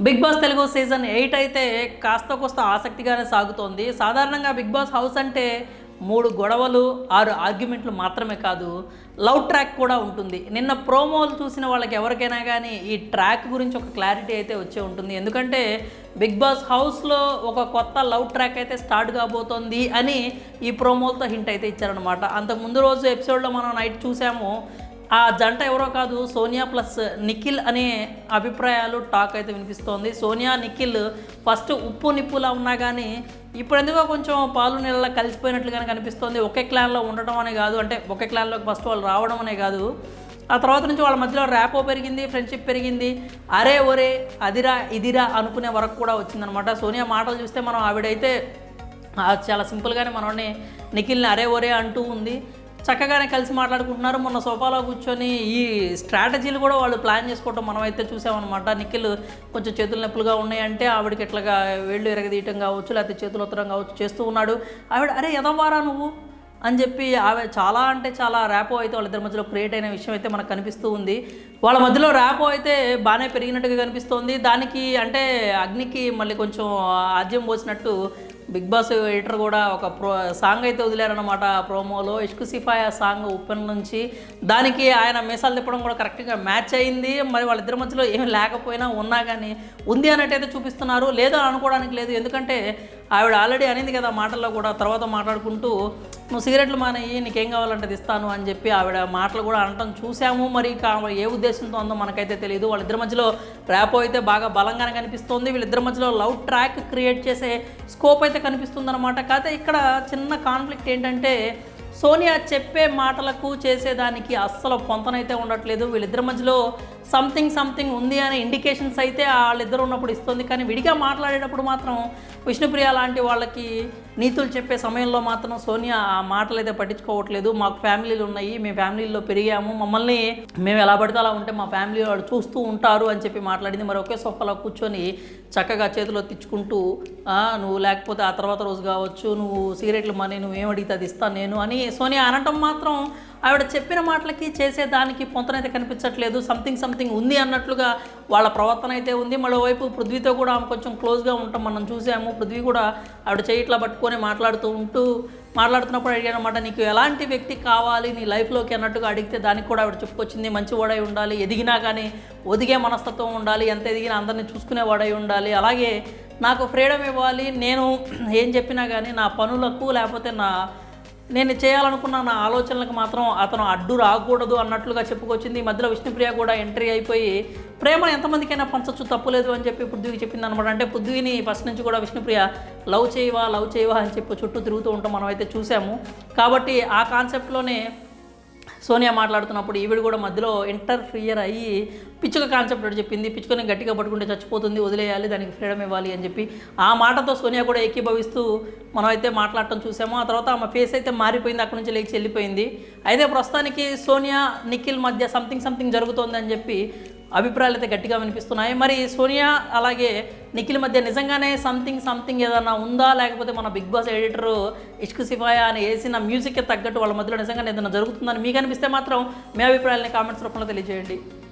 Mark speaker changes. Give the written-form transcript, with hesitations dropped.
Speaker 1: Big boss Telugu season 8 అయితే కాస్త కోస్త ఆసక్తిగానే సాగుతోంది. సాధారణంగా బిగ్ బాస్ హౌస్ అంటే 3 గొడవలు, 6 ఆర్గ్యుమెంట్లు మాత్రమే కాదు, లవ్ ట్రాక్ కూడా ఉంటుంది. నిన్న ప్రోమోలు చూసిన వాళ్ళకి ఎవరికైనా కానీ ఈ ట్రాక్ గురించి ఒక క్లారిటీ అయితే వచ్చే ఉంటుంది. ఎందుకంటే బిగ్ బాస్ హౌస్లో ఒక కొత్త లవ్ ట్రాక్ అయితే స్టార్ట్ కాబోతోంది అని ఈ ప్రోమోలతో హింట్ అయితే ఇచ్చారనమాట. అంతకుముందు రోజు ఎపిసోడ్లో మనం నైట్ చూసాము, ఆ జంట ఎవరో కాదు సోనియా ప్లస్ నిఖిల్ అనే అభిప్రాయాలు టాక్ అయితే వినిపిస్తోంది. సోనియా నిఖిల్ ఫస్ట్ ఉప్పు నిప్పులా ఉన్నా కానీ ఇప్పుడు ఎందుకో కొంచెం పాలు నీళ్ళ కలిసిపోయినట్లుగానే కనిపిస్తోంది. ఒకే క్లాన్లో ఉండటం అనే కాదు, అంటే ఒకే క్లాన్లోకి ఫస్ట్ వాళ్ళు రావడం అనే కాదు, ఆ తర్వాత నుంచి వాళ్ళ మధ్యలో ర్యాపో పెరిగింది, ఫ్రెండ్షిప్ పెరిగింది. అరే ఒరే అదిరా ఇదిరా అనుకునే వరకు కూడా వచ్చిందనమాట. సోనియా మాటలు చూస్తే మనం ఆవిడైతే చాలా సింపుల్గానే మనల్ని నిఖిల్ని అరే ఒరే అంటూ ఉంది. చక్కగానే కలిసి మాట్లాడుకుంటున్నారు. మొన్న సోఫాలో కూర్చొని ఈ స్ట్రాటజీలు కూడా వాళ్ళు ప్లాన్ చేసుకోవటం మనం అయితే చూసామన్నమాట. నిఖిల్ కొంచెం చేతులు నొప్పులుగా ఉన్నాయంటే ఆవిడకి ఎట్లాగా వేళ్ళు ఎరగదీయటం కావచ్చు, లేకపోతే చేతులు ఉత్తరం కావచ్చు చేస్తూ ఉన్నాడు. ఆవిడ అరే ఎదవారా నువ్వు అని చెప్పి ఆవిడ చాలా అంటే చాలా ర్యాపో అయితే వాళ్ళిద్దరి మధ్యలో క్రియేట్ అయిన విషయం అయితే మనకు కనిపిస్తూ ఉంది. వాళ్ళ మధ్యలో ర్యాపో అయితే బాగానే పెరిగినట్టుగా కనిపిస్తోంది. దానికి అంటే అగ్నికి మళ్ళీ కొంచెం ఆద్యం పోసినట్టు బిగ్ బాస్ ఎడిటర్ కూడా ఒక సాంగ్ అయితే వదిలేరనమాట. ప్రోమోలో ఇష్క్ సిఫాయా సాంగ్ ఓపెన్ నుంచి దానికి ఆయన మీసాలు తిప్పడం కూడా కరెక్ట్గా మ్యాచ్ అయింది. మరి వాళ్ళిద్దరి మధ్యలో ఏమి లేకపోయినా ఉన్నా కానీ ఉంది అన్నట్టయితే చూపిస్తున్నారు. లేదా అనుకోవడానికి లేదు, ఎందుకంటే ఆవిడ ఆల్రెడీ అనింది కదా మాటల్లో కూడా. తర్వాత మాట్లాడుకుంటూ నువ్వు సిగరెట్లు మానేయి, నీకేం కావాలంటే అది ఇస్తాను అని చెప్పి ఆవిడ మాటలు కూడా అనటం చూసాము. మరి ఏ ఉద్దేశంతో ఉందో మనకైతే తెలియదు. వాళ్ళిద్దరి మధ్యలో ర్యాపో అయితే బాగా బలంగానే కనిపిస్తోంది. వీళ్ళిద్దరి మధ్యలో లవ్ ట్రాక్ క్రియేట్ చేసే స్కోప్ అయితే కనిపిస్తుందన్నమాట. కాకపోతే ఇక్కడ చిన్న కాన్ఫ్లిక్ట్ ఏంటంటే సోనియా చెప్పే మాటలకు చేసేదానికి అస్సలు పొంతనైతే ఉండట్లేదు. వీళ్ళిద్దరి మధ్యలో సంథింగ్ ఉంది అనే ఇండికేషన్స్ అయితే వాళ్ళిద్దరు ఉన్నప్పుడు ఇస్తుంది. కానీ విడిగా మాట్లాడేటప్పుడు మాత్రం విష్ణుప్రియ లాంటి వాళ్ళకి నీతులు చెప్పే సమయంలో మాత్రం సోనియా ఆ మాటలు అయితే పట్టించుకోవట్లేదు. మాకు ఫ్యామిలీలు ఉన్నాయి, మేము ఫ్యామిలీలో పెరిగాము, మమ్మల్ని మేము ఎలా పడితే అలా ఉంటే మా ఫ్యామిలీ వాళ్ళు చూస్తూ ఉంటారు అని చెప్పి మాట్లాడింది. మరి ఒకే సోఫాలో కూర్చొని చక్కగా చేతిలో తెచ్చుకుంటూ నువ్వు లేకపోతే ఆ తర్వాత రోజు కావచ్చు, నువ్వు సిగరెట్లు మనీ నువ్వేమడిగితే అది ఇస్తాను నేను అని సోనియా అనటం మాత్రం ఆవిడ చెప్పిన మాటలకి చేసేదానికి పొంతనైతే కనిపించట్లేదు. సంథింగ్ ఉంది అన్నట్లుగా వాళ్ళ ప్రవర్తన అయితే ఉంది. మరోవైపు పృథ్వీతో కూడా ఆమె కొంచెం క్లోజ్గా ఉంటాం మనం చూసాము. పృథ్వీ కూడా ఆవిడ చేయట్లా పట్టుకొని మాట్లాడుతున్నప్పుడు అడిగాను అనమాట, నీకు ఎలాంటి వ్యక్తి కావాలి నీ లైఫ్లోకి అన్నట్టుగా అడిగితే దానికి కూడా ఆవిడ చెప్పుకొచ్చింది, మంచి వాడై ఉండాలి, ఎదిగినా కానీ ఒదిగే మనస్తత్వం ఉండాలి, ఎంత ఎదిగినా అందరినీ చూసుకునే వాడై ఉండాలి, అలాగే నాకు ఫ్రీడమ్ ఇవ్వాలి, నేను ఏం చెప్పినా కానీ నా పనులకు లేకపోతే నేను చేయాలనుకున్న నా ఆలోచనలకు మాత్రం అతను అడ్డు రాకూడదు అన్నట్లుగా చెప్పుకొచ్చింది. ఈ మధ్యలో విష్ణుప్రియ కూడా ఎంట్రీ అయిపోయి ప్రేమను ఎంతమందికైనా పంచచ్చు తప్పులేదు అని చెప్పి పృథ్వీకి చెప్పింది అనమాట. అంటే పృథ్వీని ఫస్ట్ నుంచి కూడా విష్ణుప్రియ లవ్ చేయవా అని చెప్పి చుట్టూ తిరుగుతూ ఉంటాం మనం అయితే చూసాము. కాబట్టి ఆ కాన్సెప్ట్లోనే సోనియా మాట్లాడుతున్నప్పుడు ఈవిడ కూడా మధ్యలో ఇంటర్ఫియర్ అయ్యి పిచ్చుక కాన్సెప్ట్ ఒకటి చెప్పింది. పిచ్చుకొని గట్టిగా పట్టుకుంటే చచ్చిపోతుంది, వదిలేయాలి, దానికి ఫ్రీడమ్ ఇవ్వాలి అని చెప్పి ఆ మాటతో సోనియా కూడా ఏకీభవిస్తూ మనం అయితే మాట్లాడటం చూసాము. ఆ తర్వాత ఆమె ఫేస్ అయితే మారిపోయింది, అక్కడి నుంచి లేచి వెళ్ళిపోయింది. అయితే ప్రస్తుతానికి సోనియా నిఖిల్ మధ్య సంథింగ్ జరుగుతోంది అని చెప్పి అభిప్రాయాలు అయితే గట్టిగా వినిపిస్తున్నాయి. మరి సోనియా అలాగే నిఖిల్ మధ్య నిజంగానే సంథింగ్ ఏదన్నా ఉందా, లేకపోతే మన బిగ్ బాస్ ఎడిటర్ ఇష్క్ సిఫాయా అని వేసిన మ్యూజిక్కి తగ్గట్టు వాళ్ళ మధ్యలో నిజంగానే ఏదైనా జరుగుతుందని మీకు అనిపిస్తే మాత్రం మీ అభిప్రాయాలని కామెంట్స్ రూపంలో తెలియజేయండి.